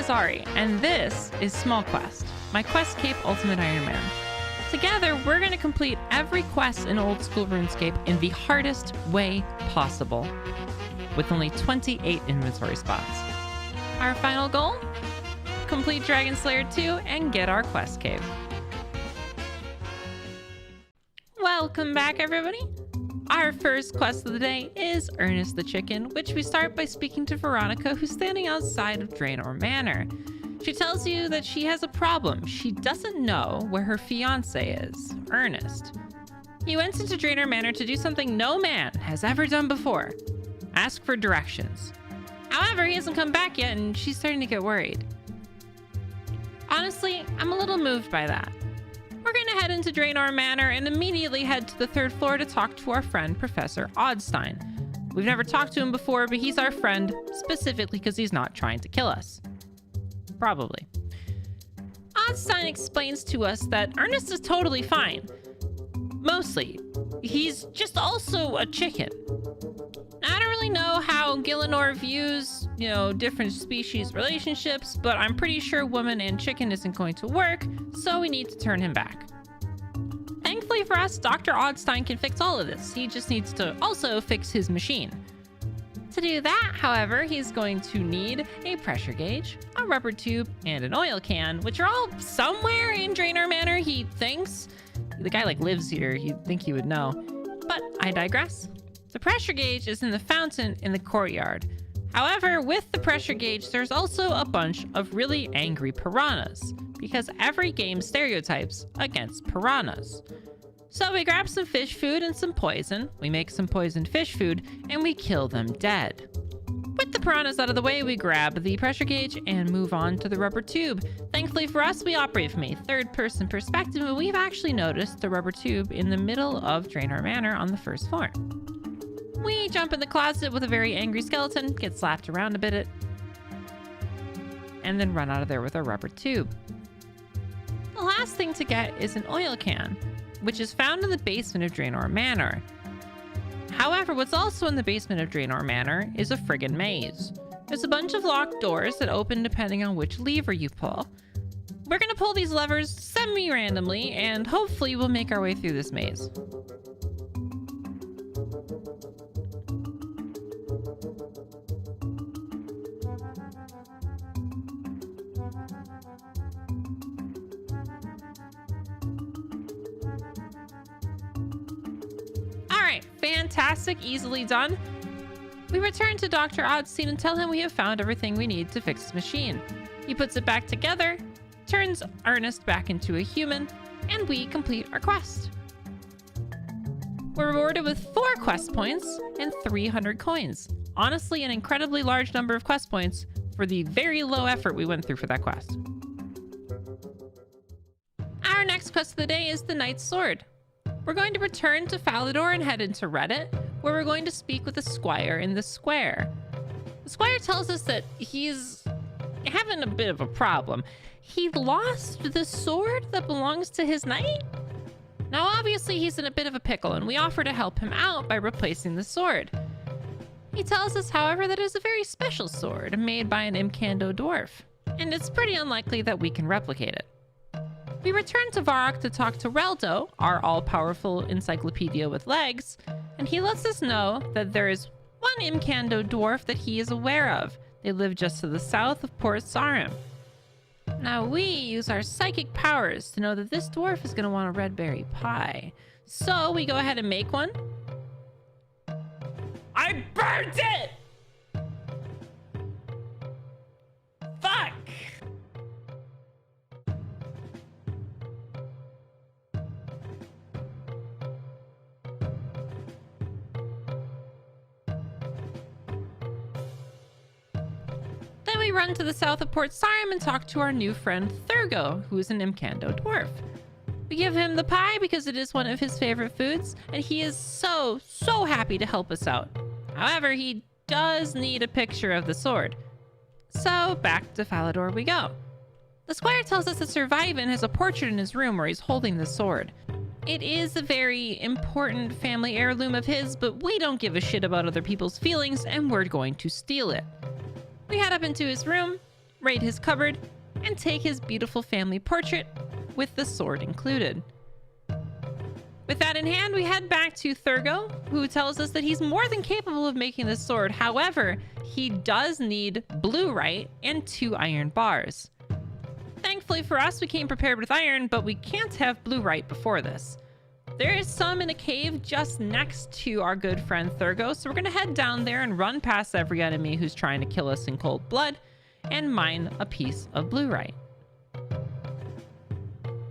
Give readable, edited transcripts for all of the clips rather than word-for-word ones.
is Ari, and this is Small Quest, my Quest Cape Ultimate Iron Man. Together, we're going to complete every quest in Old School RuneScape in the hardest way possible, with only 28 inventory spots. Our final goal? Complete Dragon Slayer 2 and get our Quest Cape. Welcome back, everybody! Our first quest of the day is Ernest the Chicken, which we start by speaking to Veronica, who's standing outside of Draenor Manor. She tells you that she has a problem. She doesn't know where her fiancé is, Ernest. He went into Draenor Manor to do something no man has ever done before. Ask for directions. However, he hasn't come back yet, and she's starting to get worried. Honestly, I'm a little moved by that. We're going to head into Draenor Manor and immediately head to the 3rd floor to talk to our friend, Professor Oddstein. We've never talked to him before, but he's our friend, specifically because he's not trying to kill us. Probably. Oddstein explains to us that Ernest is totally fine. Mostly. He's just also a chicken. I don't really know how Gielinor views, different species relationships, but I'm pretty sure woman and chicken isn't going to work, so we need to turn him back. Thankfully for us, Dr. Oddstein can fix all of this. He just needs to also fix his machine. To do that, however, he's going to need a pressure gauge, a rubber tube, and an oil can, which are all somewhere in Draenor Manor, he thinks. The guy lives here, you'd think he would know. But I digress. The pressure gauge is in the fountain in the courtyard. However, with the pressure gauge, there's also a bunch of really angry piranhas, because every game stereotypes against piranhas. So we grab some fish food and some poison, we make some poisoned fish food, and we kill them dead. With the piranhas out of the way, we grab the pressure gauge and move on to the rubber tube. Thankfully for us, we operate from a third-person perspective, and we've actually noticed the rubber tube in the middle of Draenor Manor on the 1st floor. We jump in the closet with a very angry skeleton, get slapped around a bit, and then run out of there with our rubber tube. The last thing to get is an oil can, which is found in the basement of Draenor Manor. However, what's also in the basement of Draenor Manor is a friggin' maze. There's a bunch of locked doors that open depending on which lever you pull. We're gonna pull these levers semi-randomly, and hopefully we'll make our way through this maze. Fantastic, easily done. We return to Dr. Oddstein and tell him we have found everything we need to fix his machine. He puts it back together, turns Ernest back into a human, and we complete our quest. We're rewarded with 4 quest points and 300 coins. Honestly, an incredibly large number of quest points for the very low effort we went through for that quest. Our next quest of the day is the Knight's Sword. We're going to return to Falador and head into Reddit, where we're going to speak with the Squire in the square. The Squire tells us that he's having a bit of a problem. He lost the sword that belongs to his knight? Now, obviously, he's in a bit of a pickle, and we offer to help him out by replacing the sword. He tells us, however, that it's a very special sword made by an Imkando dwarf, and it's pretty unlikely that we can replicate it. We return to Varrock to talk to Reldo, our all-powerful encyclopedia with legs, and he lets us know that there is one Imkando dwarf that he is aware of. They live just to the south of Port Sarim. Now we use our psychic powers to know that this dwarf is going to want a red berry pie. So we go ahead and make one. I burnt it! Fuck! Then we run to the south of Port Sarim and talk to our new friend Thurgo, who is an Imkando dwarf. We give him the pie because it is one of his favorite foods, and he is so happy to help us out. However, he does need a picture of the sword. So back to Falador we go. The Squire tells us that Sir Vivan has a portrait in his room where he's holding the sword. It is a very important family heirloom of his, but we don't give a shit about other people's feelings, and we're going to steal it. We head up into his room, raid his cupboard, and take his beautiful family portrait with the sword included. With that in hand, we head back to Thurgo, who tells us that he's more than capable of making this sword. However, he does need bluerite and 2 iron bars. Thankfully for us, we came prepared with iron, but we can't have bluerite before this. There is some in a cave just next to our good friend Thurgo, so we're going to head down there and run past every enemy who's trying to kill us in cold blood and mine a piece of bluerite.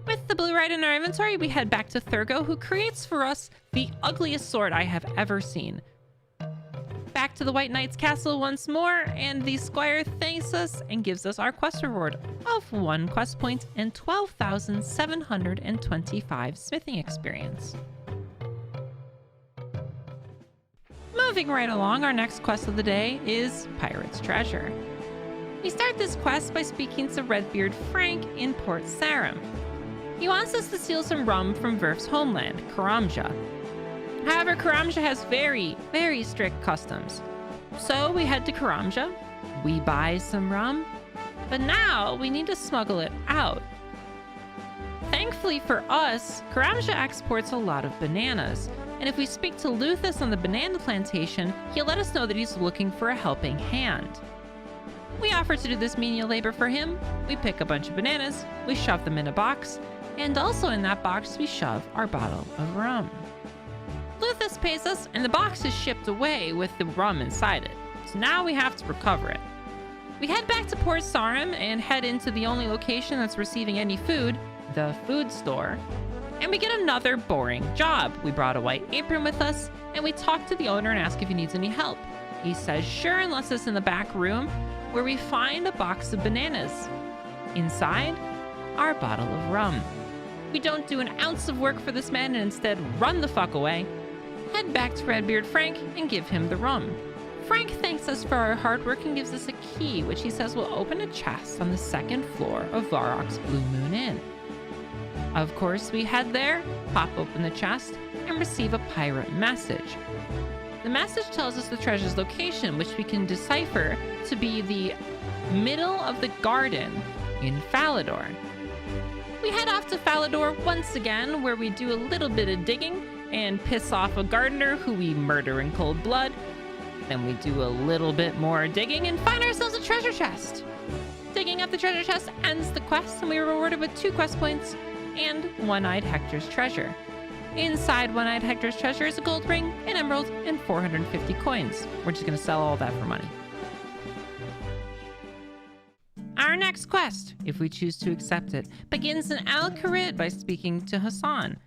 With the bluerite in our inventory, we head back to Thurgo, who creates for us the ugliest sword I have ever seen. Back to the White Knight's castle once more, and the squire thanks us and gives us our quest reward of 1 quest point and 12,725 smithing experience. Moving right along, our next quest of the day is Pirate's Treasure. We start this quest by speaking to Redbeard Frank in Port Sarim. He wants us to steal some rum from Verf's homeland, Karamja. However, Karamja has very, very strict customs. So we head to Karamja, we buy some rum, but now we need to smuggle it out. Thankfully for us, Karamja exports a lot of bananas, and if we speak to Luthus on the banana plantation, he'll let us know that he's looking for a helping hand. We offer to do this menial labor for him. We pick a bunch of bananas, we shove them in a box, and also in that box we shove our bottle of rum. Luthus pays us, and the box is shipped away with the rum inside it. So now we have to recover it. We head back to Port Sarim and head into the only location that's receiving any food, the food store. And we get another boring job. We brought a white apron with us, and we talk to the owner and ask if he needs any help. He says sure and lets us in the back room, where we find a box of bananas. Inside, our bottle of rum. We don't do an ounce of work for this man and instead run the fuck away. Head back to Redbeard Frank and give him the rum. Frank thanks us for our hard work and gives us a key, which he says will open a chest on the 2nd floor of Varrock's Blue Moon Inn. Of course, we head there, pop open the chest, and receive a pirate message. The message tells us the treasure's location, which we can decipher to be the middle of the garden in Falador. We head off to Falador once again, where we do a little bit of digging and piss off a gardener who we murder in cold blood. Then we do a little bit more digging and find ourselves a treasure chest. Digging up the treasure chest ends the quest, and we are rewarded with 2 quest points and One-Eyed Hector's treasure. Inside One-Eyed Hector's treasure is a gold ring, an emerald, and 450 coins. We're just going to sell all that for money. Our next quest, if we choose to accept it, begins in Al-Kharid by speaking to Hassan.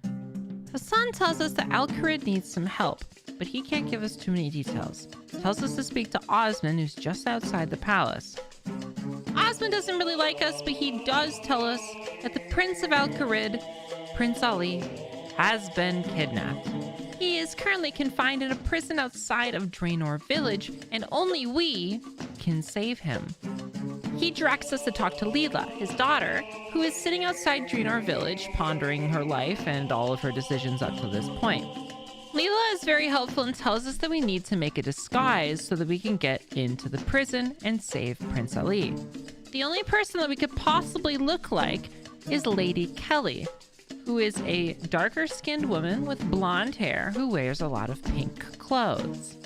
Hassan tells us that Al-Kharid needs some help, but he can't give us too many details. He tells us to speak to Osman, who's just outside the palace. Osman doesn't really like us, but he does tell us that the Prince of Al-Kharid, Prince Ali, has been kidnapped. He is currently confined in a prison outside of Draenor Village, and only we can save him. He directs us to talk to Leela, his daughter, who is sitting outside Draenor Village, pondering her life and all of her decisions up to this point. Leela is very helpful and tells us that we need to make a disguise so that we can get into the prison and save Prince Ali. The only person that we could possibly look like is Lady Kelly, who is a darker-skinned woman with blonde hair who wears a lot of pink clothes.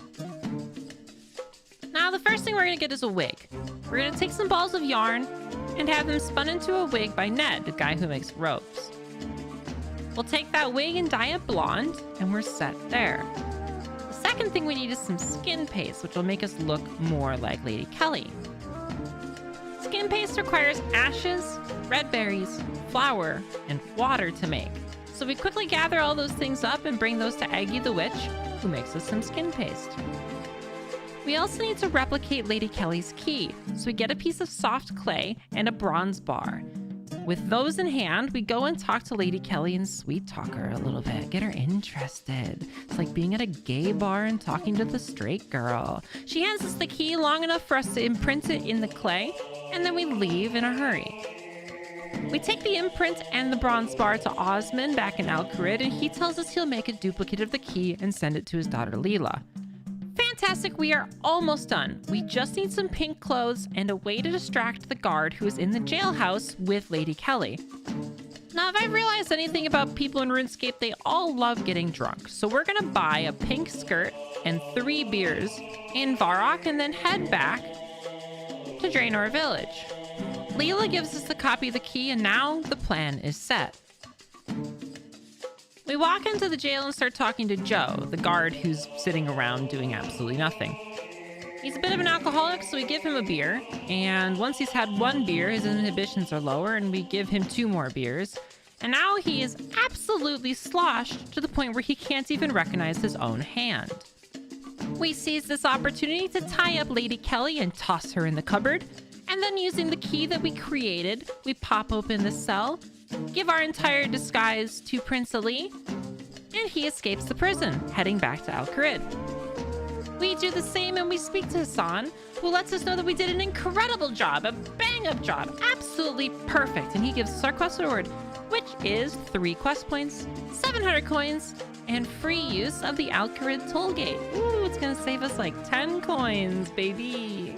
Now, the first thing we're going to get is a wig. We're going to take some balls of yarn and have them spun into a wig by Ned, the guy who makes ropes. We'll take that wig and dye it blonde, and we're set there. The second thing we need is some skin paste, which will make us look more like Lady Kelly. Skin paste requires ashes, red berries, flour, and water to make. So we quickly gather all those things up and bring those to Aggie the Witch, who makes us some skin paste. We also need to replicate Lady Kelly's key, so we get a piece of soft clay and a bronze bar. With those in hand, we go and talk to Lady Kelly and sweet talk her a little bit, get her interested. It's like being at a gay bar and talking to the straight girl. She hands us the key long enough for us to imprint it in the clay, and then we leave in a hurry. We take the imprint and the bronze bar to Osman back in Al-Kharid, and he tells us he'll make a duplicate of the key and send it to his daughter Leela. Fantastic, we are almost done. We just need some pink clothes and a way to distract the guard who is in the jailhouse with Lady Kelly. Now, if I've realized anything about people in RuneScape, they all love getting drunk. So we're gonna buy a pink skirt and 3 beers in Varrock and then head back to Draenor Village. Leela gives us a copy of the key and now the plan is set. We walk into the jail and start talking to Joe, the guard who's sitting around doing absolutely nothing. He's a bit of an alcoholic, so we give him a beer. And once he's had 1 beer, his inhibitions are lower, and we give him 2 more beers. And now he is absolutely sloshed to the point where he can't even recognize his own hand. We seize this opportunity to tie up Lady Kelly and toss her in the cupboard. And then using the key that we created, we pop open the cell, give our entire disguise to Prince Ali, and he escapes the prison, heading back to Al Kharid. We do the same and we speak to Hassan, who lets us know that we did an incredible job, a bang-up job, absolutely perfect. And he gives us our quest reward, which is 3 quest points, 700 coins, and free use of the Al Kharid toll gate. Ooh, it's gonna save us like 10 coins, baby.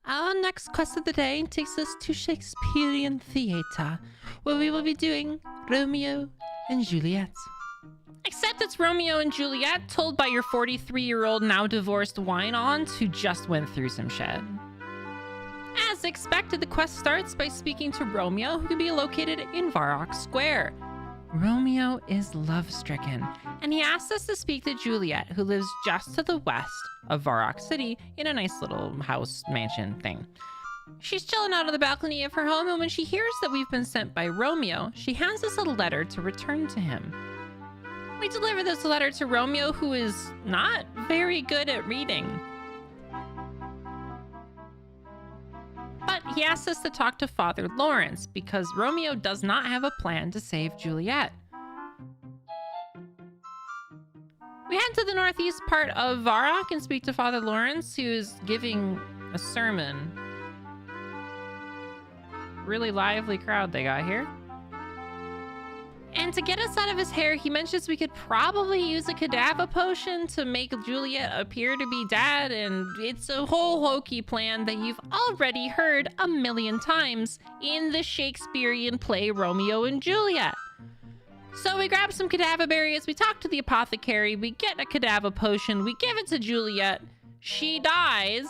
Our next quest of the day takes us to Shakespearean theatre, where we will be doing Romeo and Juliet. Except it's Romeo and Juliet told by your 43-year-old now divorced wine-ons who just went through some shit. As expected, the quest starts by speaking to Romeo, who can be located in Varrock Square. Romeo is love-stricken, and he asks us to speak to Juliet, who lives just to the west of Varrock City in a nice little house mansion thing. She's chilling out on the balcony of her home, and when she hears that we've been sent by Romeo, she hands us a letter to return to him. We deliver this letter to Romeo, who is not very good at reading. But he asks us to talk to Father Lawrence because Romeo does not have a plan to save Juliet. We head to the northeast part of Varrock and speak to Father Lawrence, who is giving a sermon. Really lively crowd they got here. And to get us out of his hair, he mentions we could probably use a cadaver potion to make Juliet appear to be dead, and it's a whole hokey plan that you've already heard a million times in the Shakespearean play Romeo and Juliet. So we grab some cadaver berries, we talk to the apothecary, we get a cadaver potion, we give it to Juliet, she dies,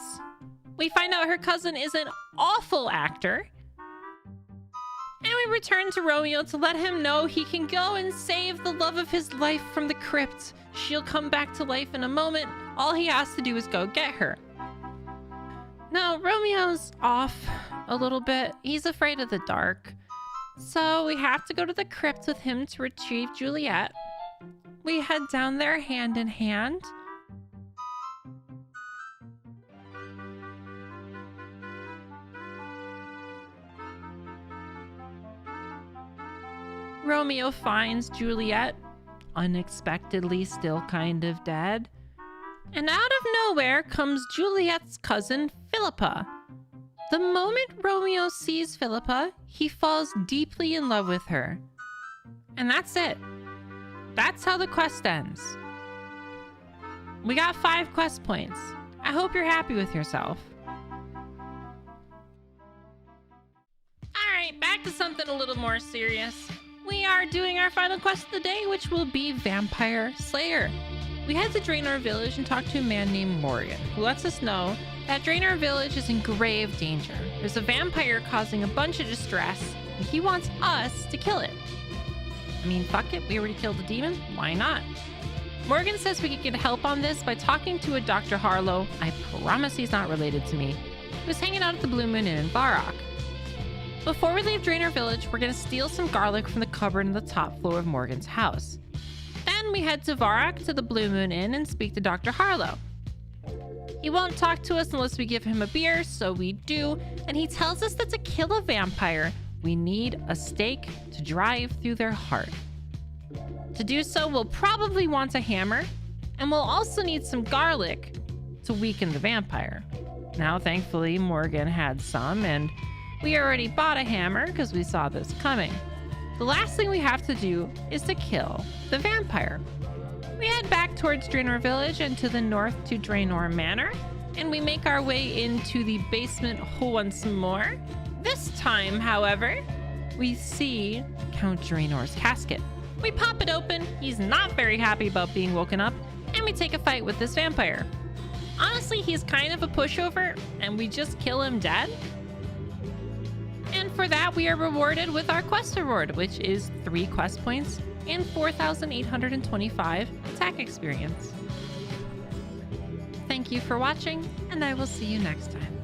we find out her cousin is an awful actor, and we return to Romeo to let him know he can go and save the love of his life from the crypt. She'll come back to life in a moment. All he has to do is go get her. Now, Romeo's off a little bit. He's afraid of the dark. So we have to go to the crypt with him to retrieve Juliet. We head down there hand in hand. Romeo finds Juliet, unexpectedly still kind of dead. And out of nowhere comes Juliet's cousin, Philippa. The moment Romeo sees Philippa, he falls deeply in love with her. And that's it. That's how the quest ends. We got 5 quest points. I hope you're happy with yourself. Alright, back to something a little more serious. We are doing our final quest of the day, which will be Vampire Slayer. We head to Draenor Village and talk to a man named Morgan, who lets us know that Draenor Village is in grave danger. There's a vampire causing a bunch of distress, and he wants us to kill it. I mean, fuck it, we already killed the demon, why not? Morgan says we can get help on this by talking to a Dr. Harlow, I promise he's not related to me, who's hanging out at the Blue Moon Inn in Varrock. Before we leave Draenor Village, we're gonna steal some garlic from the cupboard on the top floor of Morgan's house. Then we head to Varrock to the Blue Moon Inn and speak to Dr. Harlow. He won't talk to us unless we give him a beer, so we do, and he tells us that to kill a vampire, we need a stake to drive through their heart. To do so, we'll probably want a hammer, and we'll also need some garlic to weaken the vampire. Now, thankfully, Morgan had some, and we already bought a hammer because we saw this coming. The last thing we have to do is to kill the vampire. We head back back towards Draenor Village and to the north to Draenor Manor, and we make our way into the basement once more. This time, however, we see Count Draenor's casket. We pop it open, he's not very happy about being woken up, and we take a fight with this vampire. Honestly, he's kind of a pushover, and we just kill him dead. And for that, we are rewarded with our quest reward, which is 3 quest points and 4,825 attack experience. Thank you for watching, and I will see you next time.